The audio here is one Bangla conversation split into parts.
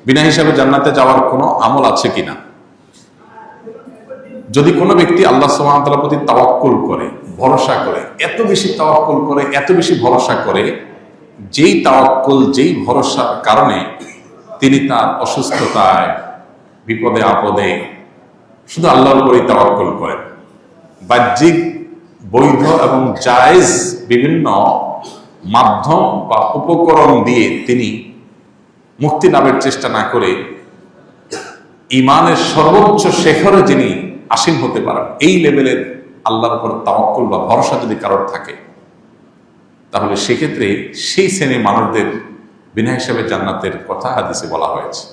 বিনা হিসাবে জান্নাতে যাওয়ার কোনো আমল আছে কিনা? যদি কোনো ব্যক্তি আল্লাহ সুবহানাহু ওয়া তাআলার প্রতি তাওয়াক্কুল করে, ভরসা করে, এত বেশি তাওয়াক্কুল করে, এত বেশি ভরসা করে, যেই তাওয়াক্কুল, যেই ভরসার কারণে তিনি তার অসুস্থতায়, বিপদে আপদে শুধু আল্লাহর উপরই তাওয়াক্কুল করেন, বাহ্যিক বৈধ এবং জায়েজ বিভিন্ন মাধ্যম বা উপকরণ দিয়ে তিনি মুক্তি লাভের চেষ্টা না করে ঈমানের সর্বোচ্চ শিখরে যিনি আসীন হতে পারেন, এই লেভেলের আল্লাহর উপর তাওয়াক্কুল বা ভরসা যদি কারোর থাকে, তাহলে সেক্ষেত্রে সেই শ্রেণীর মানুষদের বিনা হিসাবে জান্নাতের কথা হাদিসে বলা হয়েছে।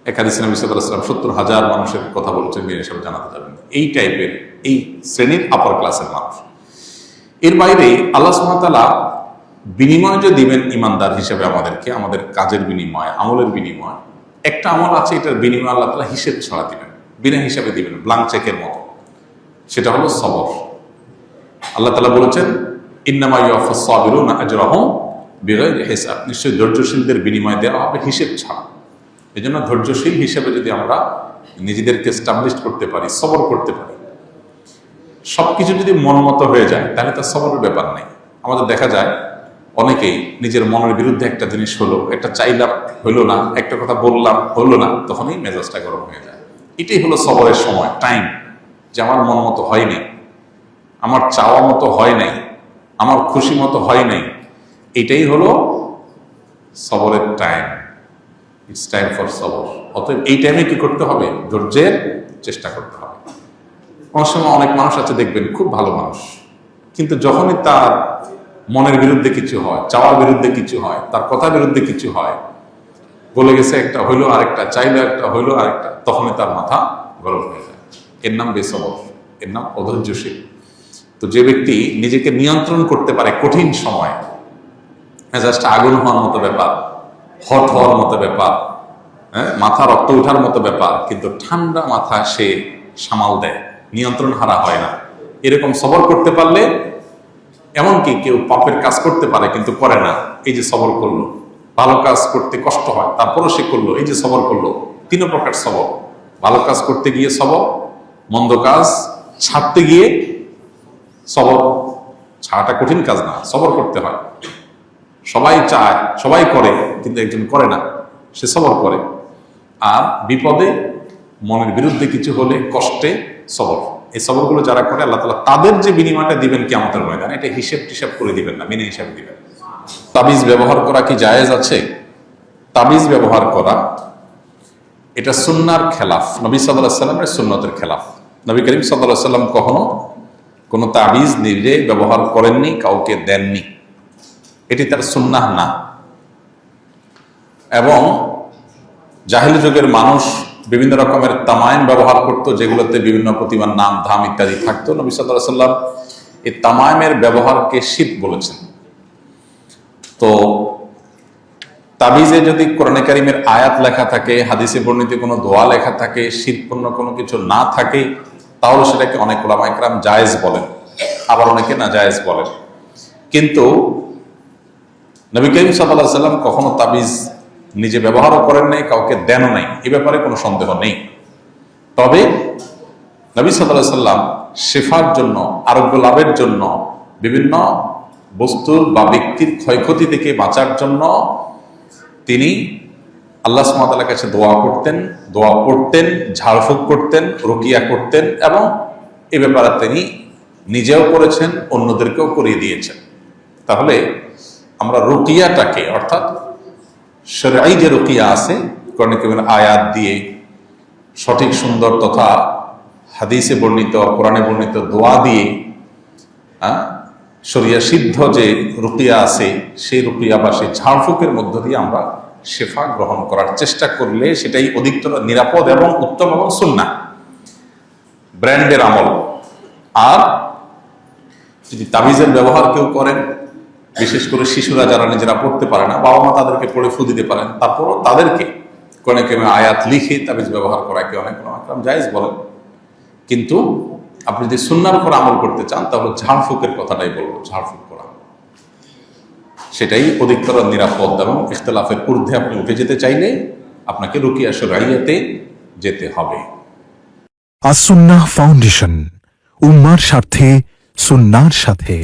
এক হাদিসে নবী সাল্লাল্লাহু আলাইহি ওয়াসাল্লাম 70,000 মানুষের কথা বলেছেন বিনা হিসাবে জান্নাতে যাবেন, এই টাইপের, এই শ্রেণীর আপার ক্লাসের মানুষ। এর বাইরে আল্লাহ সুবহানাহু ওয়া তাআলা বিনিময় যে দিবেন ইমানদার হিসেবে আমাদেরকে, আমাদের কাজের বিনিময়, আমলের বিনিময়, একটা আমল আছে, এটার বিনিময় আল্লাহ তাআলা হিসেব ছাড়া দিবেন, বিনা হিসাবে দিবেন, ব্ল্যাঙ্ক চেকের মতো। সেটা হলো সবর। আল্লাহ তাআলা বলেছেন, ইন্নামা ইউওয়াফাস সাবিরুনা আজরাহুম বিগাইরি হিসাব, নিশ্চয়ই ধৈর্যশীলদের বিনিময় দেওয়া হবে হিসেব ছাড়া। এই জন্য ধৈর্যশীল হিসেবে যদি আমরা নিজেদেরকে এস্টাবলিশ করতে পারি, সবর করতে পারি, সবকিছু যদি মন মতো হয়ে যায়, তাহলে তার সবরের ব্যাপার নেই। আমাদের দেখা যায় অনেকেই নিজের মনের বিরুদ্ধে একটা জিনিস হলো, একটা চাইলাম হলো না, একটা কথা বললাম হলো না, তখনই মেজাজটা গরম হয়ে যায়। এটাই হলো সবরের সময়, টাইম, যে আমার মন মতো হয় নাই, আমার চাওয়া মতো হয় নাই, আমার খুশি মতো হয় নাই, এটাই হলো সবরের টাইম। ইটস টাইম ফর সবর। অতএব এই টাইমে কি করতে হবে? ধৈর্যের চেষ্টা করতে হবে। অনেক সময় অনেক মানুষ আছে দেখবেন খুব ভালো মানুষ, কিন্তু যখনই তার মনের বিরুদ্ধে কিছু হয়, চাওয়ার বিরুদ্ধে কিছু হয়, তার কথার বিরুদ্ধে কিছু হয়, বলে গেছে একটা হইলো আরেকটা, চাইলো একটা হইলো আরেকটা, তখনই তার মাথা গরম হয়ে যায়। এর নাম বেসবর, এর নাম অধৈর্যশীল। তো যে ব্যক্তি নিজেকে নিয়ন্ত্রণ করতে পারে কঠিন সময়, মেজাজটা আগুন হওয়ার মতো ব্যাপার, হট হওয়ার মতো ব্যাপার, মাথা রক্ত ওঠার মতো ব্যাপার, কিন্তু ঠান্ডা মাথা সে সামাল দেয়, নিয়ন্ত্রণ হারা হয় না, এরকম সবর করতে পারলে, এমনকি কেউ পাপের কাজ করতে পারে কিন্তু করে না, এই যে সবর করলো, ভালো কাজ করতে কষ্ট হয় তারপরও সে করলো, এই যে সবর করলো, তিন প্রকার সবর। ভালো কাজ করতে গিয়ে সবর, মন্দ কাজ ছাড়তে গিয়ে সবর। ছাড়াটা কঠিন কাজ না, সবর করতে হয়। সবাই চায়, সবাই করে, কিন্তু একজন করে না, সে সবর করে। আর বিপদে, মনের বিরুদ্ধে কিছু হলে, কষ্টে সবর। এই সবরগুলো যারা করে, আল্লাহ তাআলা তাদের যে বিনিময়টা দিবেন কিয়ামতের ময়দানে, এটা হিসেব টিসাব করে দিবেন না, বিনা হিসাবে দিবেন। তাবিজ ব্যবহার করা কি জায়েজ আছে? তাবিজ ব্যবহার করা এটা সুন্নাহর খেলাফ, নবী সাল্লাল্লাহু আলাইহি ওয়াসাল্লামের সুন্নতের খেলাফ। নবী করিম সাল্লাল্লাহু আলাইহি ওয়াসাল্লাম কখনো কোনো তাবিজ নিজে ব্যবহার করেননি, কাউকে দেননি, এটি তার সুন্নাহ না। এবং জাহিলি যুগের মানুষ বিভিন্ন রকমের তামাইম ব্যবহার করত, যেগুলোতে বিভিন্ন প্রতিমার নাম ধাম ইত্যাদি থাকতো। নবী সাল্লাল্লাহু আলাইহি ওয়াসাল্লাম এই তামাইমের ব্যবহারকে শিরক বলেছেন। তো তাবিজে যদি কোরআনে কারিমের আয়াত লেখা থাকে, হাদিসে বর্ণিত কোনো দোয়া লেখা থাকে, শিরকপূর্ণ কোনো কিছু না থাকে, তাহলে সেটাকে অনেক উলামা ইকরাম জায়েজ বলেন, আবার অনেকে না জায়েজ বলেন। কিন্তু নবী করিম সাল্লাল্লাহু আলাইহি ওয়াসাল্লাম কখনো তাবিজ নিজে ব্যবহারও করেন নাই, কাউকে দেনও নাই, এ ব্যাপারে কোনো সন্দেহ নেই। তবে নবী সাল্লাল্লাহু আলাইহি ওয়াসাল্লাম শেফার জন্য, আরোগ্য লাভের জন্য, বিভিন্ন বস্তুর বা ব্যক্তির ক্ষয়ক্ষতি থেকে বাঁচার জন্য তিনি আল্লাহ সুবহানাহু ওয়া তাআলার কাছে দোয়া করতেন, দোয়া পড়তেন, ঝাড়ফুঁক করতেন, রুকিয়া করতেন, এবং এ ব্যাপারে তিনি নিজেও করেছেন, অন্যদেরকেও করিয়ে দিয়েছেন। তাহলে আমরা রুকিয়াটাকে, অর্থাৎ শরঈ যে রুকিয়া আছে, কোরআনে কারিমের আয়াত দিয়ে, সঠিক সুন্দর তথা হাদিসে বর্ণিত, কোরআনে বর্ণিত দোয়া দিয়ে, শরিয়া সিদ্ধ যে রুকিয়া আছে, সেই রুকিয়া বা সেই ঝাড়ফুঁকের মধ্য দিয়ে আমরা শেফা গ্রহণ করার চেষ্টা করলে সেটাই অধিকতর নিরাপদ এবং উত্তম এবং সুন্নাহ, ব্র্যান্ডের আমল। আর যদি তাবিজের ব্যবহার কেউ করেন, বিশেষ করে শিশুরা যারা নিজেরা পড়তে পারে না, বাবা মা তাদেরকে পড়ে ফু দিতে পারেন, তারপরও তাদেরকে কোরআনে কারিমের আয়াত লিখে তাবিজ ব্যবহার করাকে অনেক জায়েজ বলেন। কিন্তু আপনি যদি সুন্নাহর উপর আমল করতে চান, তাহলে ঝাড়ফুঁকের কথাটাই বলবো, ঝাড়ফুঁক করা। সেটাই অধিকতর নিরাপদ, এবং ইখতলাফের ঊর্ধ্বে আপনি উঠে যেতে চাইলে আপনাকে রুকিয়া শরঈয়াতে যেতে হবে। আসুন্নাহ ফাউন্ডেশন, উম্মার স্বার্থে সুন্নাহর সাথে।